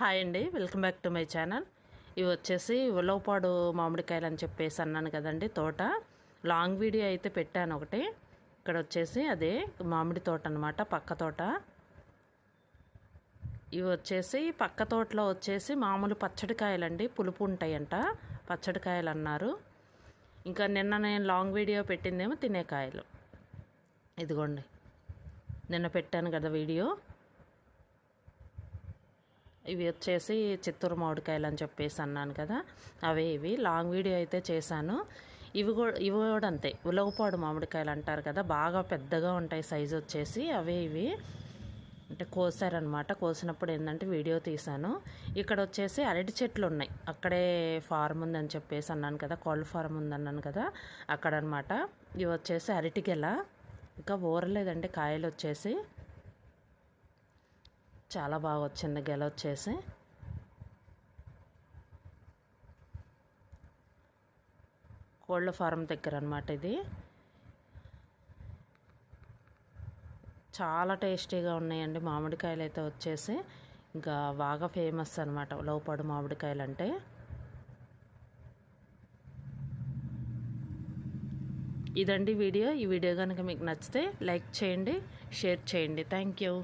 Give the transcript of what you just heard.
Hi అండి, welcome back to my channel. ఇవి వచ్చేసి ఉలవపాడు మామిడికాయలు అని చెప్పేసి అన్నాను కదండి. తోట లాంగ్ వీడియో అయితే పెట్టాను ఒకటి. ఇక్కడ వచ్చేసి అదే మామిడి తోట అనమాట, పక్క తోట. ఇవి వచ్చేసి పక్క తోటలో వచ్చేసి మామూలు పచ్చడికాయలండి, పులుపు ఉంటాయంట, పచ్చడికాయలు అన్నారు. ఇంకా నిన్న నేను లాంగ్ వీడియో పెట్టిందేమో తినే కాయలు. ఇదిగోండి, నిన్న పెట్టాను కదా వీడియో. ఇవి వచ్చేసి చిత్తూరు మామిడికాయలు అని చెప్పేసి అన్నాను కదా, అవే ఇవి. లాంగ్ వీడియో అయితే చేశాను. ఇవి కూడా అంతే, ఉలవపాడు మామిడికాయలు అంటారు కదా, బాగా పెద్దగా ఉంటాయి సైజు వచ్చేసి. అవే ఇవి అంటే కోసారనమాట. కోసినప్పుడు ఏంటంటే వీడియో తీశాను. ఇక్కడ వచ్చేసి అరటి చెట్లు ఉన్నాయి, అక్కడే ఫార్మ్ ఉందని చెప్పేసి అన్నాను కదా, కోళ్ళ ఫార్మ్ ఉందన్నాను కదా, అక్కడ అనమాట. ఇవి వచ్చేసి అరటిగెల, ఇంకా ఊరలేదండి కాయలు వచ్చేసి. చాలా బాగా వచ్చింది గెల వచ్చేసి. కోళ్ళ ఫారం దగ్గర అనమాట ఇది. చాలా టేస్టీగా ఉన్నాయండి మామిడికాయలు అయితే వచ్చేసి. ఇంకా బాగా ఫేమస్ అనమాట ఉలవపాడు మామిడికాయలు అంటే. ఇదండి వీడియో. ఈ వీడియో కనుక మీకు నచ్చితే లైక్ చేయండి, షేర్ చేయండి. Thank you.